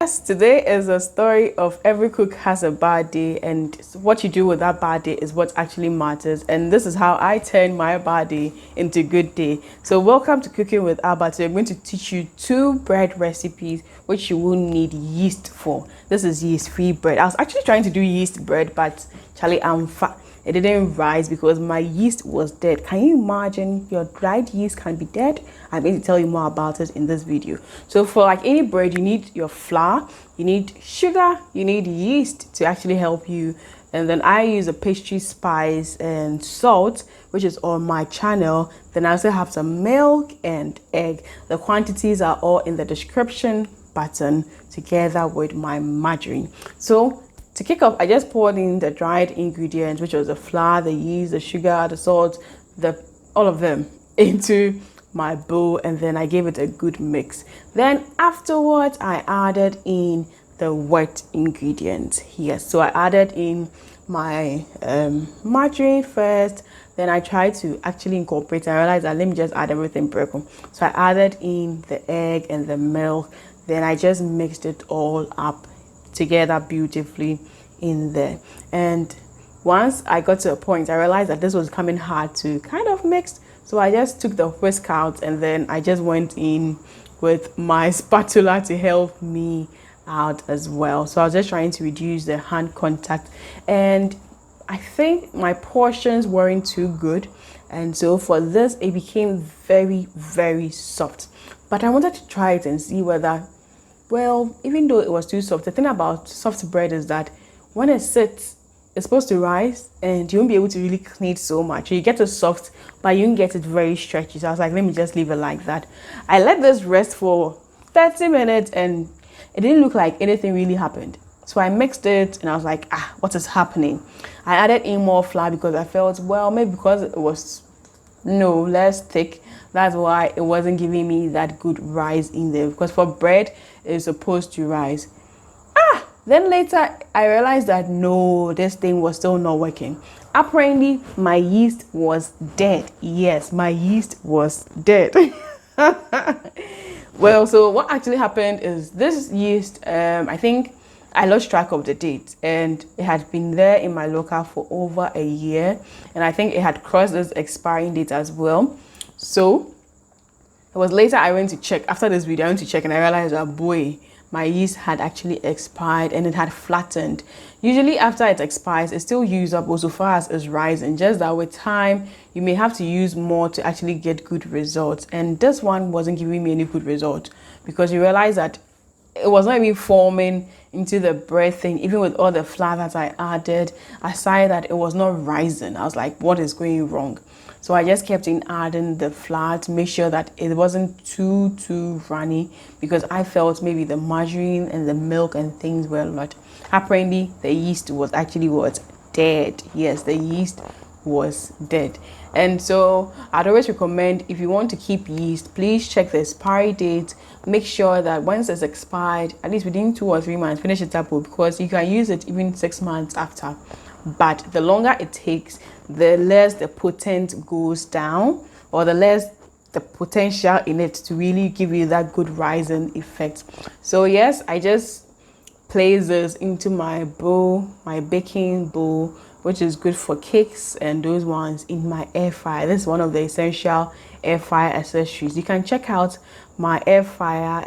yes, today is a story of every cook has a bad day, and what you do with that bad day is what actually matters. And this is how I turn my bad day into good day. So welcome to Cooking with Abba. So I'm going to teach you 2 bread recipes which you will need yeast for. This is yeast-free bread. I was actually trying to do yeast bread, but Charlie, it didn't rise because my yeast was dead. Can you imagine your dried yeast can be dead? I'm going to tell you more about it in this video. So for like any bread, you need your flour, you need sugar, you need yeast to actually help you. And then I use a Pastry Spice and salt, which is on my channel. Then I also have some milk and egg. The quantities are all in the description button together with my margarine. So to kick off, I just poured in the dried ingredients, which was the flour, the yeast, the sugar, the salt, all of them into my bowl, and then I gave it a good mix. Then afterwards, I added in the wet ingredients here. So I added in my margarine first. Then I tried to actually incorporate. I realized that let me just add everything broken. So I added in the egg and the milk. Then I just mixed it all up together beautifully in there. And once I got to a point, I realized that this was coming hard to kind of mix. So I just took the whisk out, and then I just went in with my spatula to help me out as well. So I was just trying to reduce the hand contact, and I think my portions weren't too good. And so for this, it became very, very soft. But I wanted to try it and see whether, well, even though it was too soft, the thing about soft bread is that when it sits, it's supposed to rise and you won't be able to really clean it so much. You get it soft, but you won't get it very stretchy. So I was like, let me just leave it like that. I let this rest for 30 minutes and it didn't look like anything really happened. So I mixed it and I was like, what is happening? I added in more flour because I felt, well, maybe because it was less thick, that's why it wasn't giving me that good rise in there, because for bread it's supposed to rise. Then later I realized that no, this thing was still not working. Apparently my yeast was dead. Yes, my yeast was dead. Well, so what actually happened is this yeast, I think I lost track of the date, and it had been there in my local for over a year, and I think it had crossed this expiring date as well. So it was later I went to check. After this video, I went to check and I realized that, boy, my yeast had actually expired and it had flattened. Usually after it expires, it's still usable so far as it's rising, just that with time you may have to use more to actually get good results. And this one wasn't giving me any good result because you realize that it was not even forming into the bread thing, even with all the flour that I added. Aside that, it was not rising. I was like, what is going wrong? So I just kept in adding the flour to make sure that it wasn't too runny, because I felt maybe the margarine and the milk and things were not. Apparently the yeast was actually dead. Yes, the yeast was dead. And so I'd always recommend, if you want to keep yeast, please check the expiry date. Make sure that once it's expired, at least within 2 or 3 months, finish it up, because you can use it even 6 months after. But the longer it takes, the less the potent goes down, or the less the potential in it to really give you that good rising effect. So yes, I just place this into my bowl, my baking bowl, which is good for cakes and those ones, in my air fryer. This is one of the essential air fryer accessories. You can check out my air fryer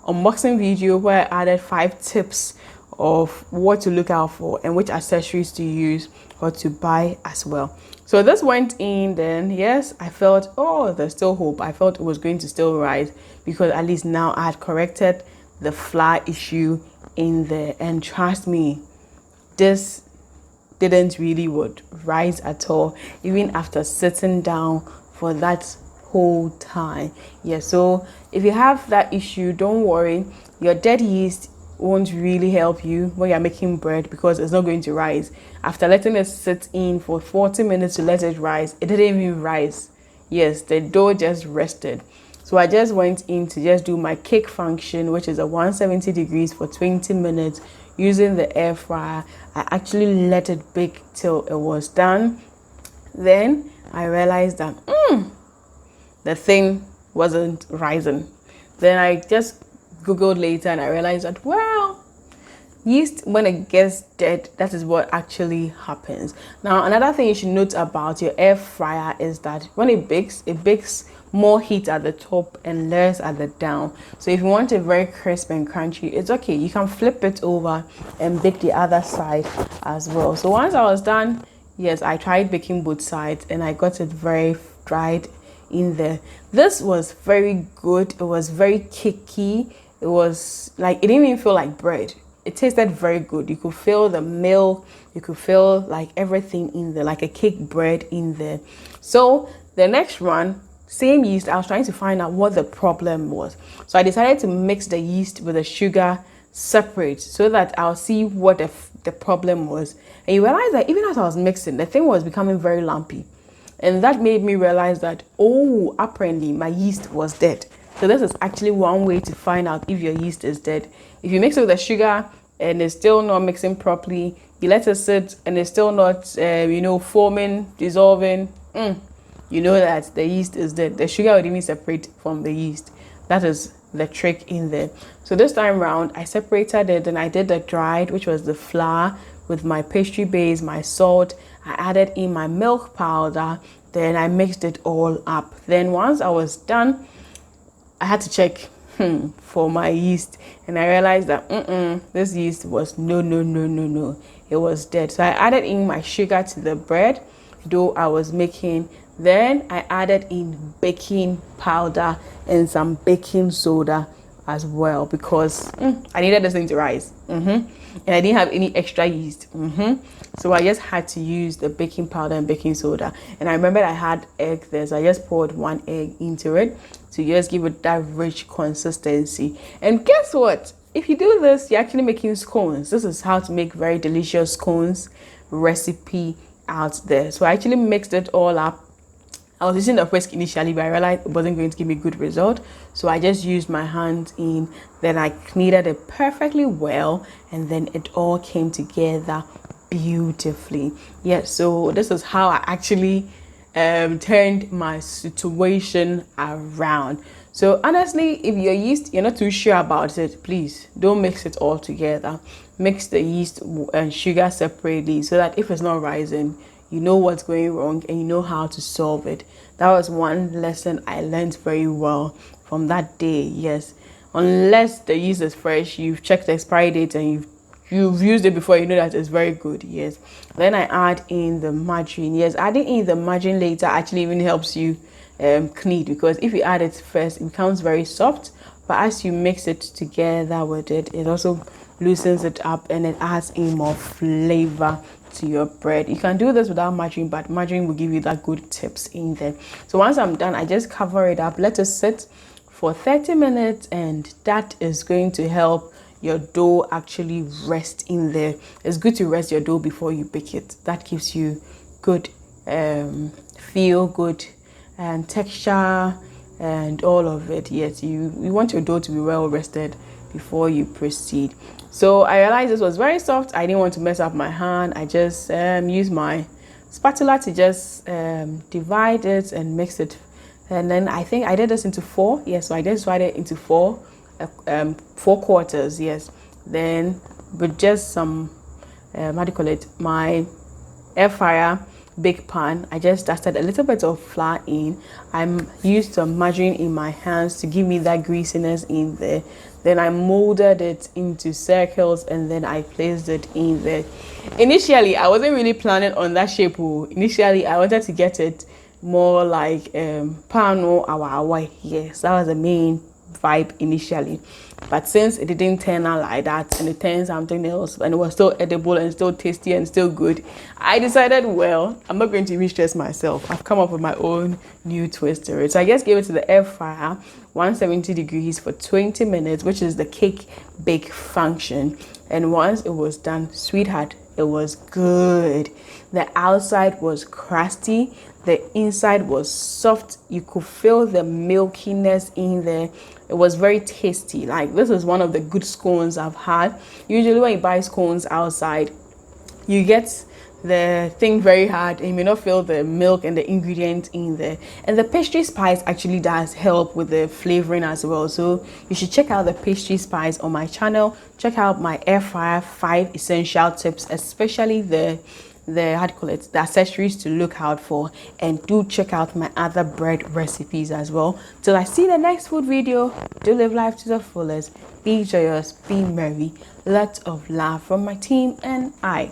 unboxing video where I added 5 tips of what to look out for and which accessories to use or to buy as well. So this went in. Then yes, I felt, oh, there's still hope. I felt it was going to still rise, because at least now I had corrected the flour issue in there. And trust me, this didn't really rise at all, even after sitting down for that whole time. Yeah, so if you have that issue, don't worry. Your dead yeast won't really help you when you're making bread, because it's not going to rise. After letting it sit in for 40 minutes to let it rise, it didn't even rise. Yes, the dough just rested. So I just went in to just do my cake function, which is a 170 degrees for 20 minutes using the air fryer. I actually let it bake till it was done. Then I realized that the thing wasn't rising. Then I just googled later and I realized that, well, yeast, when it gets dead, that is what actually happens. Now, another thing you should note about your air fryer is that when it bakes more heat at the top and less at the down. So if you want it very crisp and crunchy, it's okay. You can flip it over and bake the other side as well. So once I was done, yes, I tried baking both sides and I got it very dried in there. This was very good. It was very cakey. It was like, it didn't even feel like bread. It tasted very good. You could feel the milk, you could feel like everything in there, like a cake bread in there. So the next run, same yeast, I was trying to find out what the problem was. So I decided to mix the yeast with the sugar separate so that I'll see what the problem was. And you realize that even as I was mixing, the thing was becoming very lumpy. And that made me realize that, oh, apparently my yeast was dead. So this is actually one way to find out if your yeast is dead. If you mix it with the sugar and it's still not mixing properly, you let it sit and it's still not, forming, dissolving, you know that the yeast is dead. The sugar would even separate from the yeast. That is the trick in there. So this time round, I separated it and I did the dried, which was the flour with my pastry base, my salt. I added in my milk powder, then I mixed it all up. Then once I was done, I had to check for my yeast, and I realized that this yeast was no, it was dead. So I added in my sugar to the bread dough I was making. Then I added in baking powder and some baking soda as well, because I needed this thing to rise, and I didn't have any extra yeast, so I just had to use the baking powder and baking soda. And I remembered I had egg there, so I just poured 1 egg into it to just give it that rich consistency. And guess what? If you do this, you're actually making scones. This is how to make very delicious scones recipe out there. So I actually mixed it all up. I was using the whisk initially, but I realized it wasn't going to give me a good result. So I just used my hands in, then I kneaded it perfectly well, and then it all came together beautifully. Yes, so this is how I actually turned my situation around. So honestly, if your yeast, you're not too sure about it, please don't mix it all together. Mix the yeast and sugar separately so that if it's not rising, you know what's going wrong and you know how to solve it. That was one lesson I learned very well from that day. Yes, unless the yeast is fresh, you've checked the expiry date and you've used it before, you know that it's very good. Yes. Then I add in the margarine. Yes, adding in the margarine later actually even helps you knead, because if you add it first, it becomes very soft, but as you mix it together with it, it also loosens it up and it adds in more flavor to your bread. You can do this without margarine, but margarine will give you that good tips in there. So once I'm done, I just cover it up, let it sit for 30 minutes, and that is going to help your dough actually rest in there. It's good to rest your dough before you bake it. That gives you good feel good and texture and all of it. Yes, you want your dough to be well rested before you proceed. So I realized this was very soft. I didn't want to mess up my hand. I just used my spatula to just divide it and mix it. And then I think I did this into 4. Yes, so I just divided it into 4 quarters. Yes, then with just some my air fryer big pan, I just dusted a little bit of flour in. I used some margarine in my hands to give me that greasiness in there. Then I molded it into circles and then I placed it in there. Initially, I wasn't really planning on that shape. Initially, I wanted to get it more like pano awa. Yes, that was the main vibe initially, but since it didn't turn out like that and it turned something else and it was still edible and still tasty and still good, I decided, well, I'm not going to even stress myself. I've come up with my own new twist to it. So I just gave it to the air fryer 170 degrees for 20 minutes, which is the cake bake function. And once it was done, sweetheart, it was good. The outside was crusty, the inside was soft. You could feel the milkiness in there. It was very tasty. Like, this is one of the good scones I've had. Usually when you buy scones outside, you get the thing very hard and you may not feel the milk and the ingredients in there. And the pastry spice actually does help with the flavoring as well, so you should check out the pastry spice on my channel. Check out my air fryer 5 essential tips, especially the how do you call it, the accessories to look out for, and do check out my other bread recipes as well. Till I see the next food video, do live life to the fullest, be joyous, be merry, lots of love from my team and I.